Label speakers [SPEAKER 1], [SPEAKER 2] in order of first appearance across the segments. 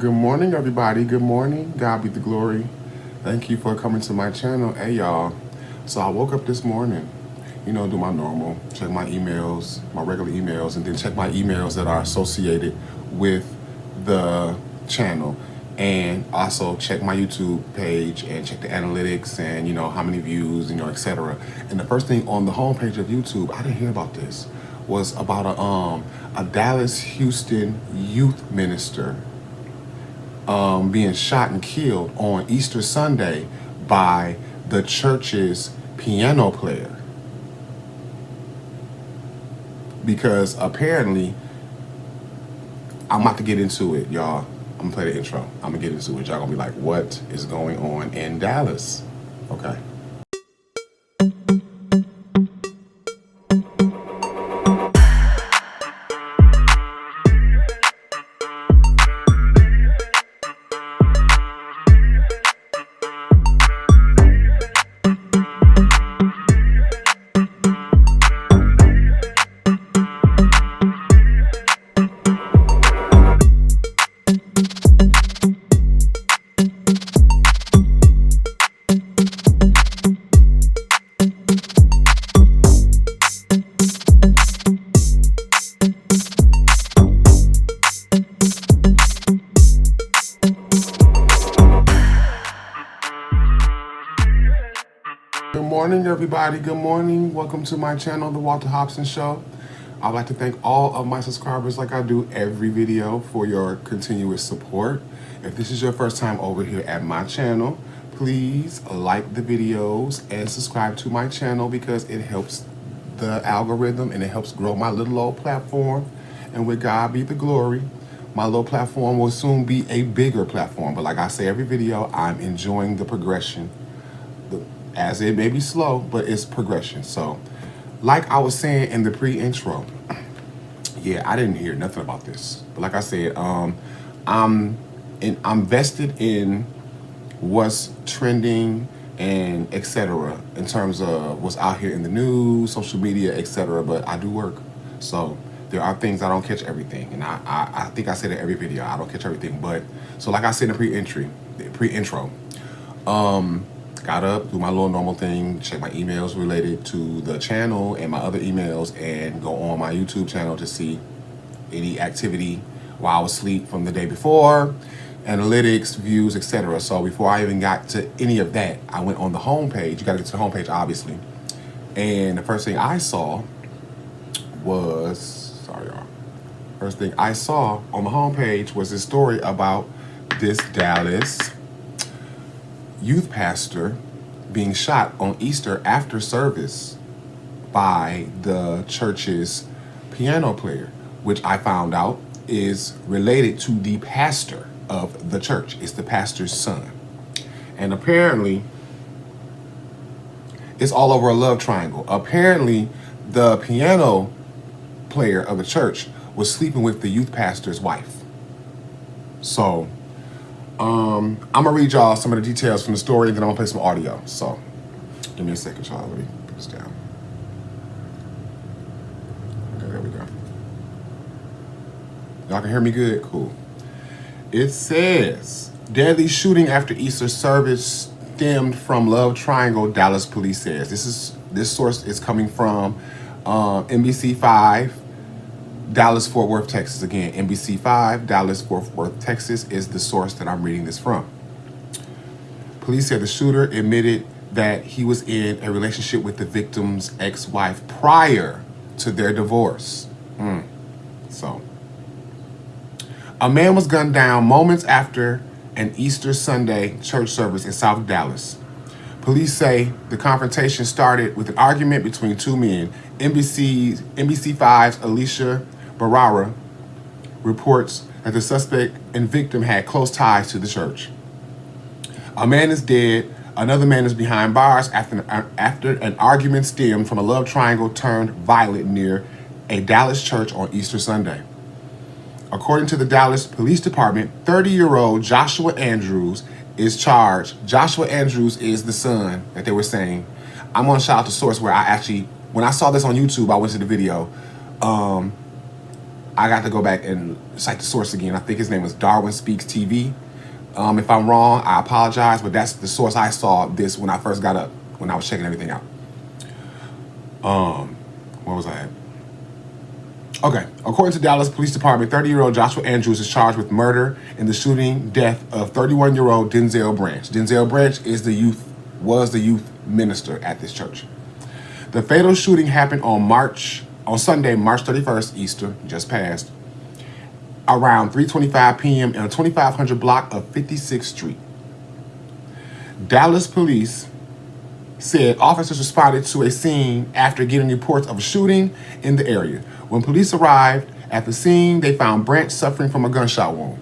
[SPEAKER 1] Good morning, everybody. Good morning. God be the glory. Thank you for coming to my channel. Hey, y'all. So I woke up this morning, do my normal, check my emails, my regular emails, and then check my emails that are associated with the channel. And also check my YouTube page and check the analytics and, how many views, etc. And the first thing on the homepage of YouTube, I didn't hear about this, was about a Dallas, Houston youth minister being shot and killed on Easter Sunday by the church's piano player. Because apparently, I'm about to get into it, y'all. I'm gonna play the intro. I'm gonna get into it. Y'all gonna be like, what is going on in Dallas? Okay. Good morning, everybody. Good morning. Welcome to my channel, The Walter Hobson Show. I'd like to thank all of my subscribers, like I do every video, for your continuous support. If this is your first time over here at my channel, please like the videos and subscribe to my channel because it helps the algorithm and it helps grow my little old platform. And with God be the glory, my little platform will soon be a bigger platform. But like I say every video, I'm enjoying the progression. As it may be slow, but it's progression. So, like I was saying in the pre-intro, yeah, I didn't hear nothing about this. But like I said, I'm vested in what's trending and etc. in terms of what's out here in the news, social media, etc. But I do work, so there are things I don't catch everything, and I think I said in every video I don't catch everything. But so like I said in the pre-intro. Got up, do my little normal thing, check my emails related to the channel and my other emails, and go on my YouTube channel to see any activity while I was asleep from the day before, analytics, views, etc. So before I even got to any of that, I went on the homepage. You gotta get to the homepage, obviously. And the first thing I saw was, sorry y'all, first thing I saw on the homepage was this story about this Dallas youth pastor being shot on Easter after service by the church's piano player, which I found out is related to the pastor of the church. It's the pastor's son. And apparently, it's all over a love triangle. Apparently, the piano player of the church was sleeping with the youth pastor's wife. So, I'm gonna read y'all some of the details from the story, and then I'm gonna play some audio. So, give me a second, y'all. Let me put this down. Okay, there we go. Y'all can hear me good? Cool. It says, deadly shooting after Easter service stemmed from love triangle, Dallas police says. This source is coming from NBC5. Dallas, Fort Worth, Texas. Again, NBC5, Dallas, Fort Worth, Texas is the source that I'm reading this from. Police said the shooter admitted that he was in a relationship with the victim's ex-wife prior to their divorce. So, a man was gunned down moments after an Easter Sunday church service in South Dallas. Police say the confrontation started with an argument between two men. NBC5's Alicia Barara reports that the suspect and victim had close ties to the church. A man is dead. Another man is behind bars after an argument stemmed from a love triangle turned violent near a Dallas church on Easter Sunday. According to the Dallas Police Department, 30-year-old Joshua Andrews is charged. Joshua Andrews is the son that they were saying. I'm going to shout out the source where when I saw this on YouTube, I went to the video. I got to go back and cite the source again. I think his name was Darwin Speaks TV. If I'm wrong, I apologize, but that's the source I saw this when I first got up, when I was checking everything out. Where was I at? Okay, according to Dallas Police Department, 30-year-old Joshua Andrews is charged with murder in the shooting death of 31-year-old Denzel Branch. Denzel Branch was the youth minister at this church. The fatal shooting happened on Sunday, March 31st, Easter, just passed, around 3:25 p.m. in a 2500 block of 56th Street. Dallas police said officers responded to a scene after getting reports of a shooting in the area. When police arrived at the scene, they found Branch suffering from a gunshot wound.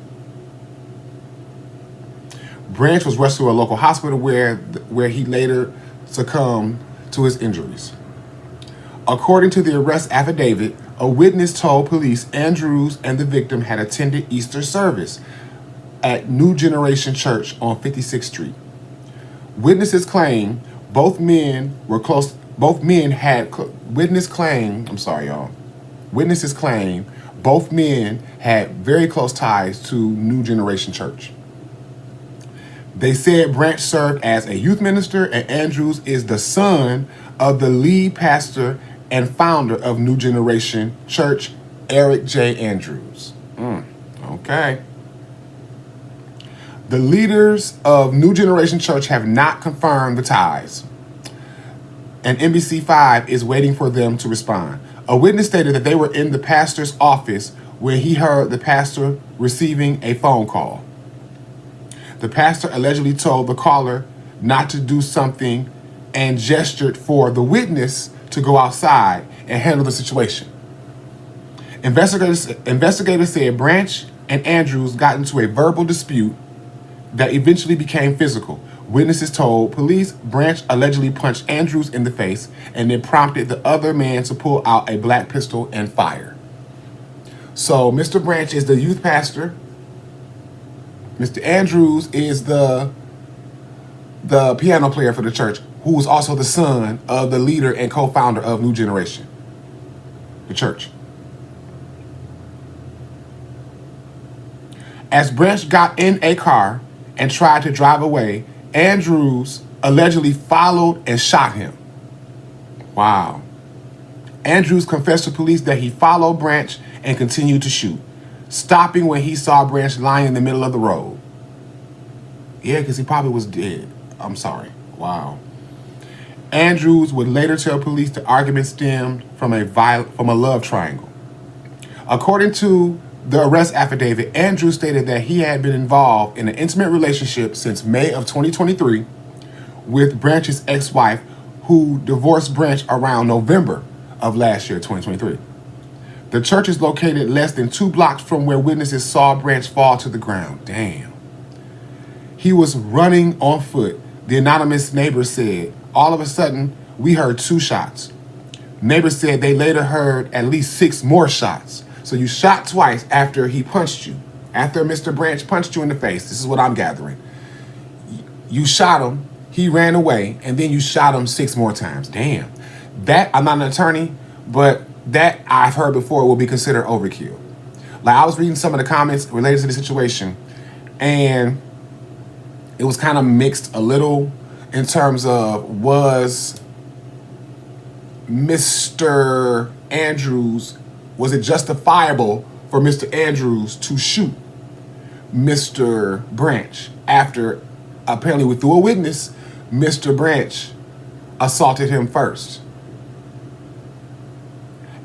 [SPEAKER 1] Branch was rushed to a local hospital where he later succumbed to his injuries. According to the arrest affidavit, a witness told police Andrews and the victim had attended Easter service at New Generation Church on 56th Street. Witnesses claim both men were close. Witnesses claim both men had very close ties to New Generation Church. They said Branch served as a youth minister and Andrews is the son of the lead pastor and founder of New Generation Church, Eric J. Andrews. Okay. The leaders of New Generation Church have not confirmed the ties, and NBC5 is waiting for them to respond. A witness stated that they were in the pastor's office when he heard the pastor receiving a phone call. The pastor allegedly told the caller not to do something and gestured for the witness to go outside and handle the situation. Investigators said Branch and Andrews got into a verbal dispute that eventually became physical. Witnesses told police Branch allegedly punched Andrews in the face and then prompted the other man to pull out a black pistol and fire. So Mr. Branch is the youth pastor. Mr. Andrews is the piano player for the church, who is also the son of the leader and co-founder of New Generation, the church. As Branch got in a car and tried to drive away, Andrews allegedly followed and shot him. Wow. Andrews confessed to police that he followed Branch and continued to shoot, stopping when he saw Branch lying in the middle of the road. Yeah, because he probably was dead. I'm sorry. Wow. Andrews would later tell police the argument stemmed from a love triangle. According to the arrest affidavit, Andrews stated that he had been involved in an intimate relationship since May of 2023 with Branch's ex-wife, who divorced Branch around November of last year, 2023. The church is located less than 2 blocks from where witnesses saw Branch fall to the ground. Damn. He was running on foot. The anonymous neighbor said, all of a sudden, we heard 2 shots. Neighbors said they later heard at least 6 more shots. So you shot twice after he punched you. After Mr. Branch punched you in the face. This is what I'm gathering. You shot him, he ran away, and then you shot him 6 more times. Damn. That, I'm not an attorney, but that I've heard before will be considered overkill. Like, I was reading some of the comments related to the situation, and it was kind of mixed a little in terms of, was Mr. Andrews, was it justifiable for Mr. Andrews to shoot Mr. Branch after, apparently through a witness, Mr. Branch assaulted him first?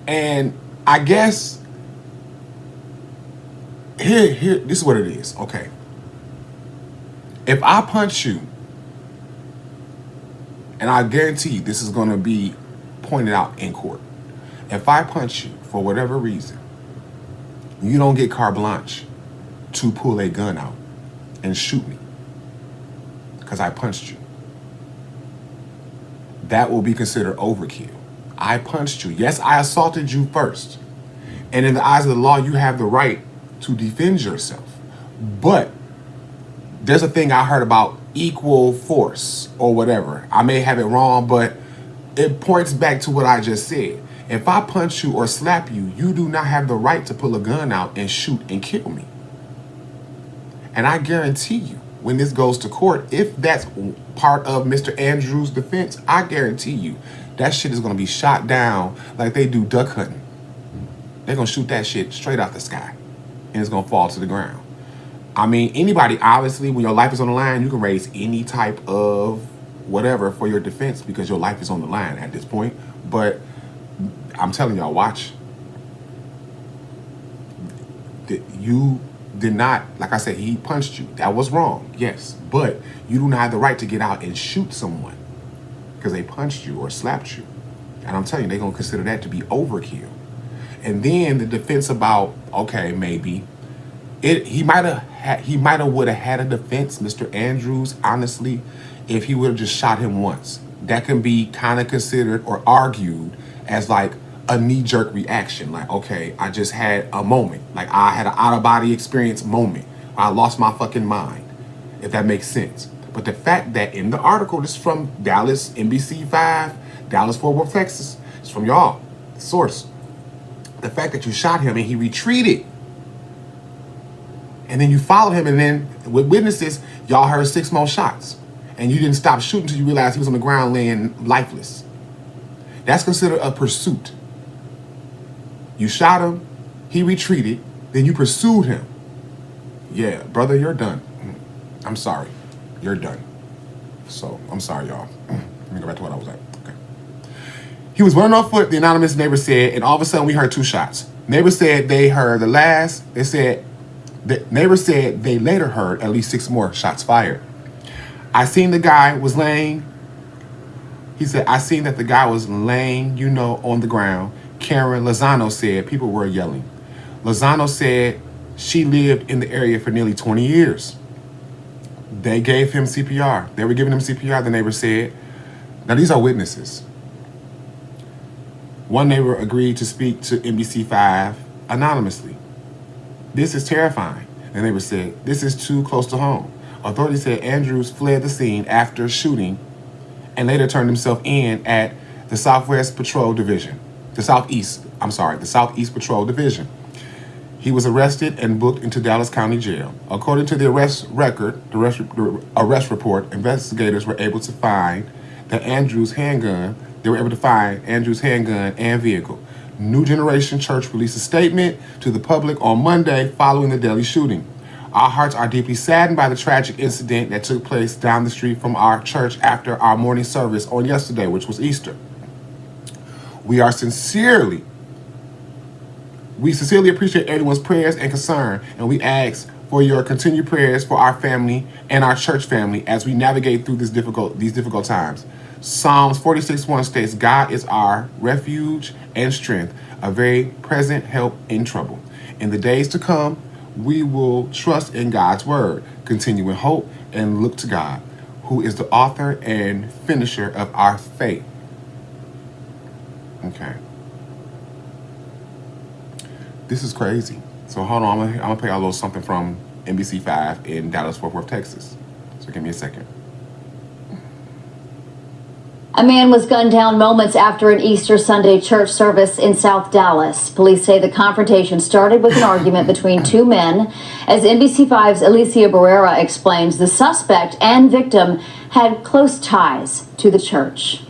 [SPEAKER 1] And I guess here, this is what it is. Okay. If I punch you, and I guarantee this is going to be pointed out in court. If I punch you for whatever reason, you don't get carte blanche to pull a gun out and shoot me because I punched you. That will be considered overkill. I punched you. Yes, I assaulted you first. And in the eyes of the law, you have the right to defend yourself. But there's a thing I heard about equal force or whatever. I may have it wrong, but it points back to what I just said. If I punch you or slap you, you do not have the right to pull a gun out and shoot and kill me. And I guarantee you, when this goes to court, if that's part of Mr. Andrews' defense, I guarantee you that shit is going to be shot down like they do duck hunting. They're going to shoot that shit straight out the sky, and it's going to fall to the ground. I mean, anybody, obviously, when your life is on the line, you can raise any type of whatever for your defense because your life is on the line at this point. But I'm telling y'all, watch. You did not, like I said, he punched you. That was wrong, yes. But you do not have the right to get out and shoot someone because they punched you or slapped you. And I'm telling you, they're going to consider that to be overkill. And then the defense about, okay, maybe he might have would have had a defense, Mr. Andrews, honestly, if he would have just shot him once. That can be kind of considered or argued as like a knee-jerk reaction. Like, okay, I just had a moment. Like, I had an out-of-body experience moment. I lost my fucking mind, if that makes sense. But the fact that in the article, this is from Dallas, NBC5, Dallas-Fort Worth, Texas. It's from y'all, the source. The fact that you shot him and he retreated. And then you followed him, and then with witnesses, y'all heard 6 more shots. And you didn't stop shooting until you realized he was on the ground laying lifeless. That's considered a pursuit. You shot him, he retreated, then you pursued him. Yeah, brother, you're done. I'm sorry. You're done. So, I'm sorry, y'all. Let me go back to what I was at. Okay. He was running on foot, the anonymous neighbor said, and all of a sudden we heard 2 shots. Neighbor said they heard the last. The neighbor said they later heard at least 6 more shots fired. I seen the guy was laying. He said, I seen that the guy was laying, on the ground. Karen Lozano said people were yelling. Lozano said she lived in the area for nearly 20 years. They gave him CPR. They were giving him CPR, the neighbor said. Now, these are witnesses. One neighbor agreed to speak to NBC5 anonymously. This is terrifying, the neighbor said. This is too close to home. Authorities said Andrews fled the scene after shooting and later turned himself in at the Southeast Patrol Division. The Southeast Patrol Division. He was arrested and booked into Dallas County Jail. According to the arrest report, investigators were able to find Andrews' handgun and vehicle. New Generation Church released a statement to the public on Monday following the Delhi shooting. Our hearts are deeply saddened by the tragic incident that took place down the street from our church after our morning service on yesterday, which was Easter. We sincerely appreciate everyone's prayers and concern, and we ask for your continued prayers for our family and our church family as we navigate through these difficult times. Psalms 46:1 states, God is our refuge and strength, a very present help in trouble. In the days to come, we will trust in God's word, continue in hope, and look to God, who is the author and finisher of our faith. Okay. This is crazy. So hold on, I'm gonna play a little something from NBC5 in Dallas-Fort Worth, Texas. So give me a second.
[SPEAKER 2] A man was gunned down moments after an Easter Sunday church service in South Dallas. Police say the confrontation started with an argument between 2 men. As NBC5's Alicia Barrera explains, the suspect and victim had close ties to the church.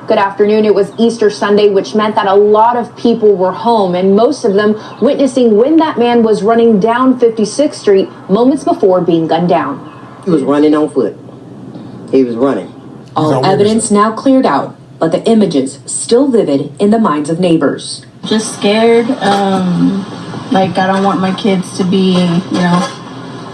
[SPEAKER 2] Good afternoon. It was Easter Sunday, which meant that a lot of people were home, and most of them witnessing when that man was running down 56th Street moments before being gunned down.
[SPEAKER 3] He was running on foot. He was running.
[SPEAKER 4] All evidence now cleared out, but the images still vivid in the minds of neighbors.
[SPEAKER 5] Just scared. I don't want my kids to be,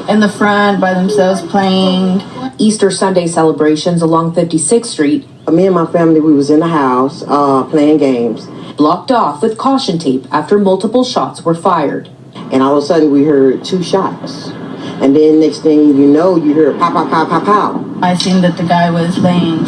[SPEAKER 5] in the front by themselves playing.
[SPEAKER 4] Easter Sunday celebrations along 56th Street.
[SPEAKER 3] Me and my family, we was in the house playing games.
[SPEAKER 4] Blocked off with caution tape after multiple shots were fired.
[SPEAKER 3] And all of a sudden we heard 2 shots. And then next thing you know, you hear pow, pow, pow, pow, pow.
[SPEAKER 5] I seen that the guy was laying,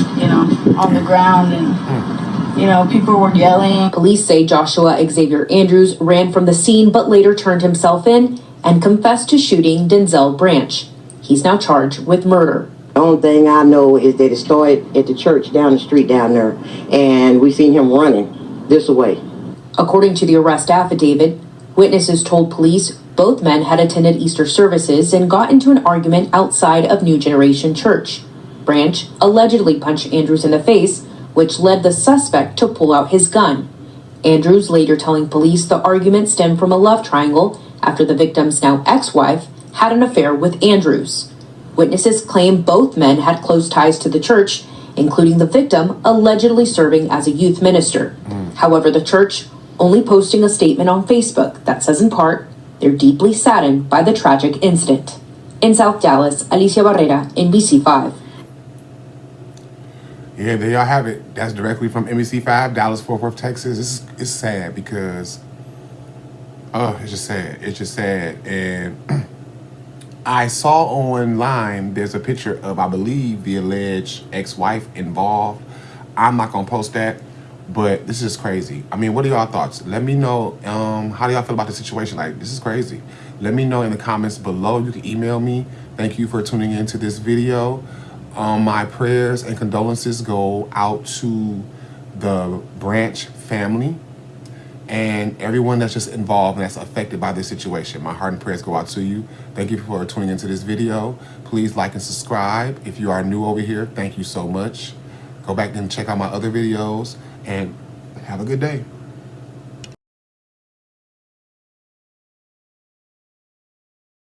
[SPEAKER 5] on the ground and, people were yelling.
[SPEAKER 4] Police say Joshua Xavier Andrews ran from the scene but later turned himself in and confessed to shooting Denzel Branch. He's now charged with murder.
[SPEAKER 3] The only thing I know is that it started at the church down the street down there, and we seen him running. this away.
[SPEAKER 4] According to the arrest affidavit, witnesses told police both men had attended Easter services and got into an argument outside of New Generation Church. Branch allegedly punched Andrews in the face, which led the suspect to pull out his gun. Andrews later telling police the argument stemmed from a love triangle after the victim's now ex-wife had an affair with Andrews. Witnesses claim both men had close ties to the church, including the victim allegedly serving as a youth minister. However, the church only posting a statement on Facebook that says in part, they're deeply saddened by the tragic incident. In South Dallas, Alicia Barrera, NBC5.
[SPEAKER 1] Yeah, there y'all have it. That's directly from NBC5, Dallas, Fort Worth, Texas. It's sad because, it's just sad. It's just sad. And I saw online there's a picture of, I believe, the alleged ex-wife involved. I'm not going to post that, but this is crazy. I mean, what are y'all thoughts? Let me know, how do y'all feel about the situation? Like, this is crazy. Let me know in the comments below. You can email me. Thank you for tuning into this video. My prayers and condolences go out to the Branch family and everyone that's just involved and that's affected by this situation. My heart and prayers go out to you. Thank you for tuning into this video. Please like and subscribe. If you are new over here, thank you so much. Go back and check out my other videos and have a good day.